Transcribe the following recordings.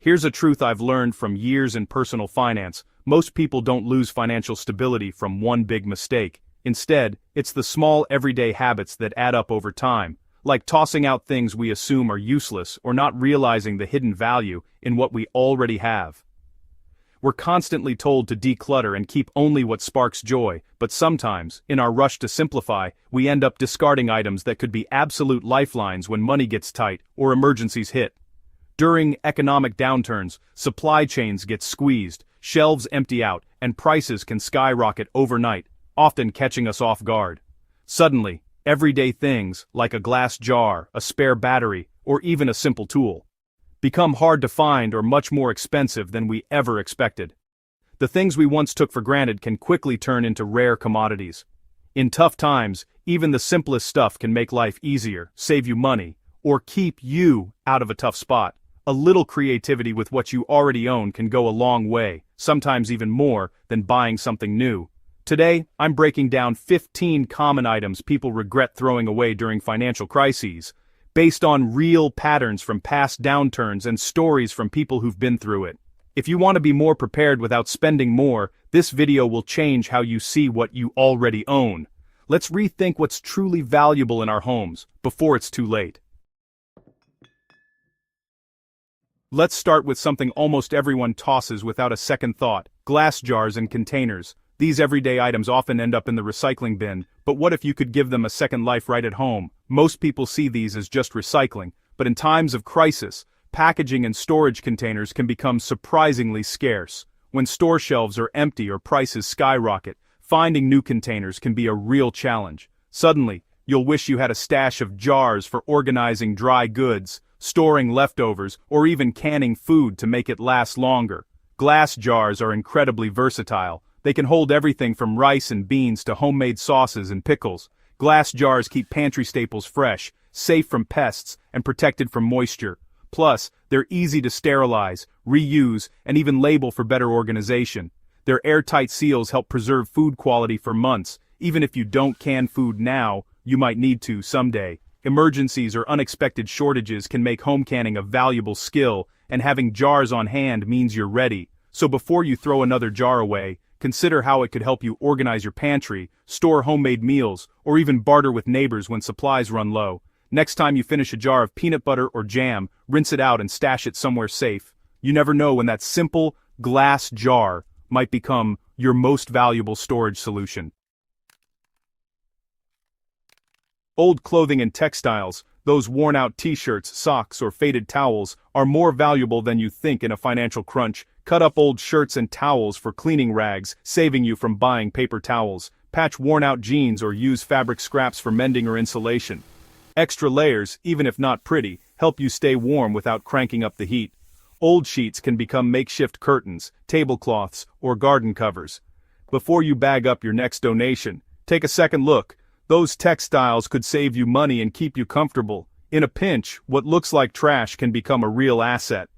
Here's a truth I've learned from years in personal finance: most people don't lose financial stability from one big mistake. Instead, it's the small everyday habits that add up over time, like tossing out things we assume are useless or not realizing the hidden value in what we already have. We're constantly told to declutter and keep only what sparks joy, but sometimes, in our rush to simplify, we end up discarding items that could be absolute lifelines when money gets tight or emergencies hit. During economic downturns, supply chains get squeezed, shelves empty out, and prices can skyrocket overnight, often catching us off guard. Suddenly, everyday things, like a glass jar, a spare battery, or even a simple tool, become hard to find or much more expensive than we ever expected. The things we once took for granted can quickly turn into rare commodities. In tough times, even the simplest stuff can make life easier, save you money, or keep you out of a tough spot. A little creativity with what you already own can go a long way, sometimes even more than buying something new. Today, I'm breaking down 15 common items people regret throwing away during financial crises, based on real patterns from past downturns and stories from people who've been through it. If you want to be more prepared without spending more, this video will change how you see what you already own. Let's rethink what's truly valuable in our homes, before it's too late. Let's start with something almost everyone tosses without a second thought: glass jars and containers. These everyday items often end up in the recycling bin, but what if you could give them a second life right at home? Most people see these as just recycling, but in times of crisis, packaging and storage containers can become surprisingly scarce. When store shelves are empty or prices skyrocket, finding new containers can be a real challenge. Suddenly, you'll wish you had a stash of jars for organizing dry goods, storing leftovers, or even canning food to make it last longer. Glass jars are incredibly versatile. They can hold everything from rice and beans to homemade sauces and pickles. Glass jars keep pantry staples fresh, safe from pests, and protected from moisture. Plus, they're easy to sterilize, reuse, and even label for better organization. Their airtight seals help preserve food quality for months. Even if you don't can food now, you might need to someday. Emergencies or unexpected shortages can make home canning a valuable skill, and having jars on hand means you're ready. So before you throw another jar away, consider how it could help you organize your pantry, store homemade meals, or even barter with neighbors when supplies run low. Next time you finish a jar of peanut butter or jam, rinse it out and stash it somewhere safe. You never know when that simple glass jar might become your most valuable storage solution. Old clothing and textiles, those worn-out t-shirts, socks, or faded towels, are more valuable than you think in a financial crunch. Cut up old shirts and towels for cleaning rags, saving you from buying paper towels. Patch worn-out jeans or use fabric scraps for mending or insulation. Extra layers, even if not pretty, help you stay warm without cranking up the heat. Old sheets can become makeshift curtains, tablecloths, or garden covers. Before you bag up your next donation, take a second look. Those textiles could save you money and keep you comfortable. In a pinch, what looks like trash can become a real asset.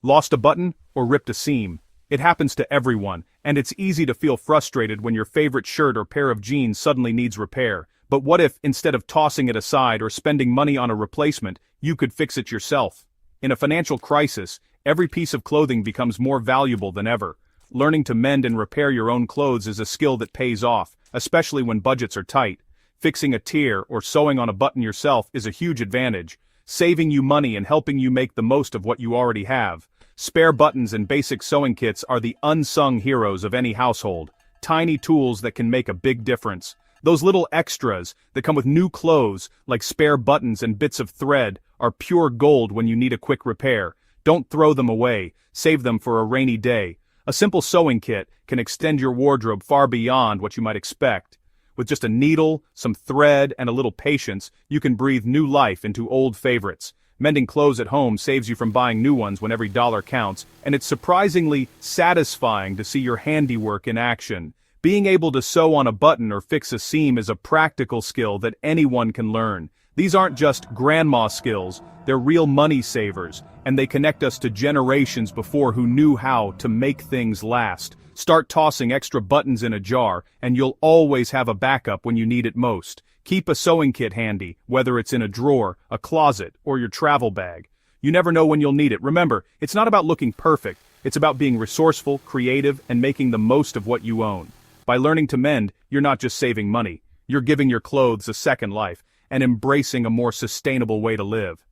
Lost a button or ripped a seam? It happens to everyone, and it's easy to feel frustrated when your favorite shirt or pair of jeans suddenly needs repair. But what if, instead of tossing it aside or spending money on a replacement, you could fix it yourself? In a financial crisis, every piece of clothing becomes more valuable than ever. Learning to mend and repair your own clothes is a skill that pays off, especially when budgets are tight. Fixing a tear or sewing on a button yourself is a huge advantage, saving you money and helping you make the most of what you already have. Spare buttons and basic sewing kits are the unsung heroes of any household. Tiny tools that can make a big difference. Those little extras that come with new clothes, like spare buttons and bits of thread, are pure gold when you need a quick repair. Don't throw them away, save them for a rainy day. A simple sewing kit can extend your wardrobe far beyond what you might expect. With just a needle, some thread, and a little patience, you can breathe new life into old favorites. Mending clothes at home saves you from buying new ones when every dollar counts, and it's surprisingly satisfying to see your handiwork in action. Being able to sew on a button or fix a seam is a practical skill that anyone can learn. These aren't just grandma skills, they're real money savers, and they connect us to generations before who knew how to make things last. Start tossing extra buttons in a jar, and you'll always have a backup when you need it most. Keep a sewing kit handy, whether it's in a drawer, a closet, or your travel bag. You never know when you'll need it. Remember, it's not about looking perfect, it's about being resourceful, creative, and making the most of what you own. By learning to mend, you're not just saving money, you're giving your clothes a second life, and embracing a more sustainable way to live.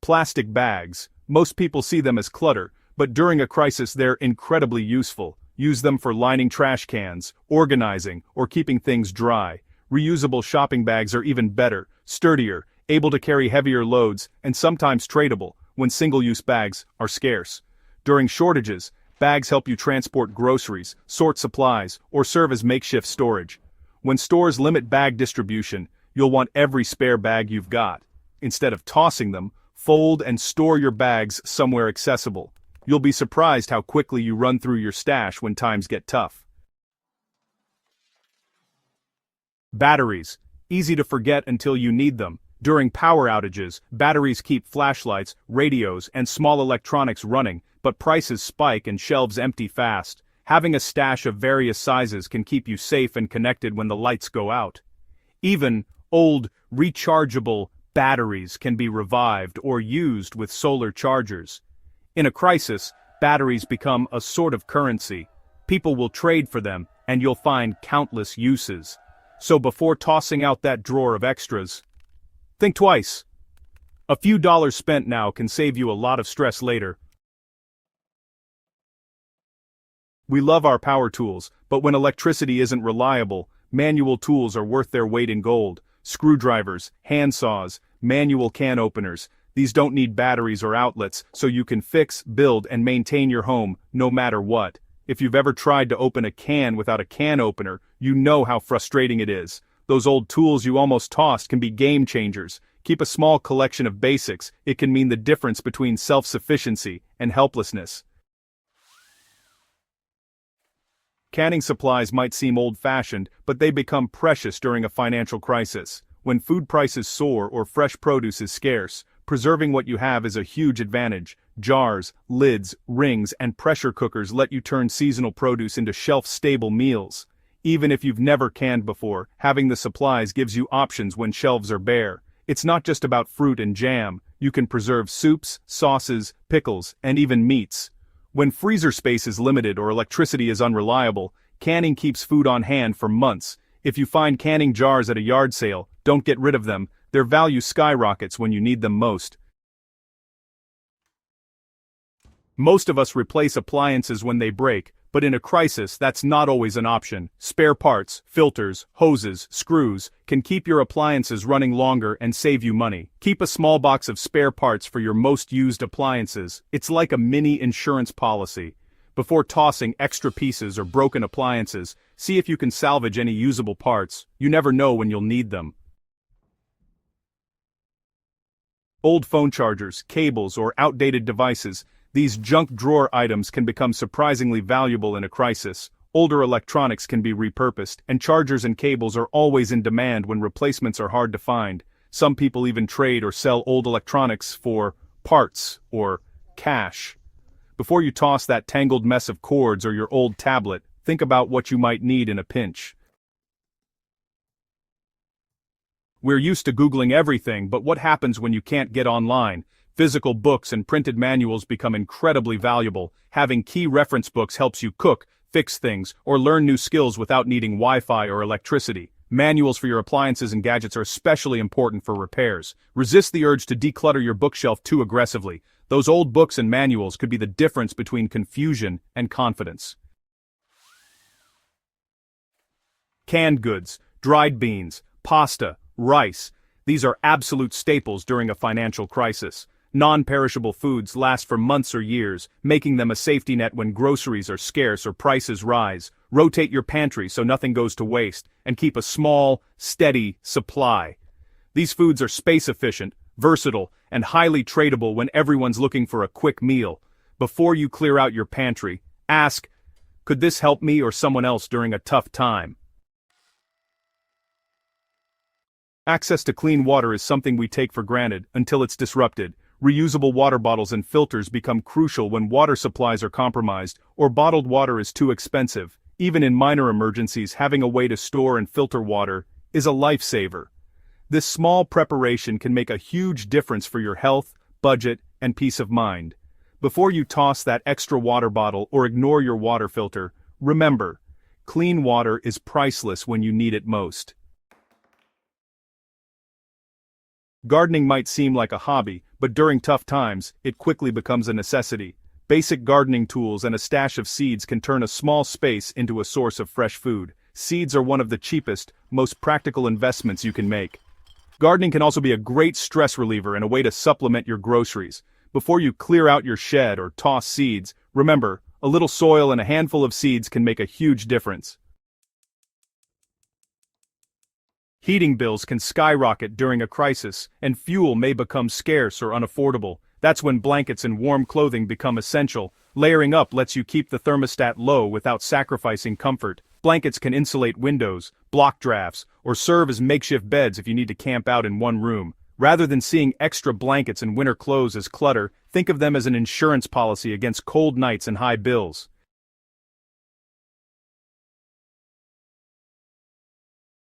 Plastic bags. Most people see them as clutter, but during a crisis they're incredibly useful. Use them for lining trash cans, organizing, or keeping things dry. Reusable shopping bags are even better, sturdier, able to carry heavier loads, and sometimes tradable, when single-use bags are scarce. During shortages, bags help you transport groceries, sort supplies, or serve as makeshift storage. When stores limit bag distribution, you'll want every spare bag you've got. Instead of tossing them, fold and store your bags somewhere accessible. You'll be surprised how quickly you run through your stash when times get tough. Batteries. Easy to forget until you need them. During power outages, batteries keep flashlights, radios, and small electronics running, but prices spike and shelves empty fast. Having a stash of various sizes can keep you safe and connected when the lights go out. Even old, rechargeable batteries can be revived or used with solar chargers. In a crisis, batteries become a sort of currency. People will trade for them, and you'll find countless uses. So before tossing out that drawer of extras, think twice. A few dollars spent now can save you a lot of stress later. We love our power tools, but when electricity isn't reliable, manual tools are worth their weight in gold. Screwdrivers, handsaws, manual can openers. These don't need batteries or outlets, so you can fix, build, and maintain your home, no matter what. If you've ever tried to open a can without a can opener, you know how frustrating it is. Those old tools you almost tossed can be game changers. Keep a small collection of basics. It can mean the difference between self-sufficiency and helplessness. Canning supplies might seem old-fashioned, but they become precious during a financial crisis. When food prices soar or fresh produce is scarce, preserving what you have is a huge advantage. Jars, lids, rings, and pressure cookers let you turn seasonal produce into shelf-stable meals. Even if you've never canned before, having the supplies gives you options when shelves are bare. It's not just about fruit and jam. You can preserve soups, sauces, pickles, and even meats. When freezer space is limited or electricity is unreliable, canning keeps food on hand for months. If you find canning jars at a yard sale, don't get rid of them. Their value skyrockets when you need them most. Most of us replace appliances when they break, but in a crisis that's not always an option. Spare parts, filters, hoses, screws can keep your appliances running longer and save you money. Keep a small box of spare parts for your most used appliances. It's like a mini insurance policy. Before tossing extra pieces or broken appliances, see if you can salvage any usable parts. You never know when you'll need them. Old phone chargers, cables, or outdated devices. These junk drawer items can become surprisingly valuable in a crisis. Older electronics can be repurposed, and chargers and cables are always in demand when replacements are hard to find. Some people even trade or sell old electronics for parts or cash. Before you toss that tangled mess of cords or your old tablet, think about what you might need in a pinch. We're used to Googling everything, but what happens when you can't get online? Physical books and printed manuals become incredibly valuable. Having key reference books helps you cook, fix things, or learn new skills without needing Wi-Fi or electricity. Manuals for your appliances and gadgets are especially important for repairs. Resist the urge to declutter your bookshelf too aggressively. Those old books and manuals could be the difference between confusion and confidence. Canned goods, dried beans, pasta, rice. These are absolute staples during a financial crisis. Non-perishable foods last for months or years, making them a safety net when groceries are scarce or prices rise. Rotate your pantry so nothing goes to waste, and keep a small, steady supply. These foods are space-efficient, versatile, and highly tradable when everyone's looking for a quick meal. Before you clear out your pantry, ask, could this help me or someone else during a tough time? Access to clean water is something we take for granted until it's disrupted. Reusable water bottles and filters become crucial when water supplies are compromised or bottled water is too expensive. Even in minor emergencies, having a way to store and filter water is a lifesaver. This small preparation can make a huge difference for your health, budget, and peace of mind. Before you toss that extra water bottle or ignore your water filter, remember, clean water is priceless when you need it most. Gardening might seem like a hobby, but during tough times, it quickly becomes a necessity. Basic gardening tools and a stash of seeds can turn a small space into a source of fresh food. Seeds are one of the cheapest, most practical investments you can make. Gardening can also be a great stress reliever and a way to supplement your groceries. Before you clear out your shed or toss seeds, remember, a little soil and a handful of seeds can make a huge difference. Heating bills can skyrocket during a crisis, and fuel may become scarce or unaffordable. That's when blankets and warm clothing become essential. Layering up lets you keep the thermostat low without sacrificing comfort. Blankets can insulate windows, block drafts, or serve as makeshift beds if you need to camp out in one room. Rather than seeing extra blankets and winter clothes as clutter, think of them as an insurance policy against cold nights and high bills.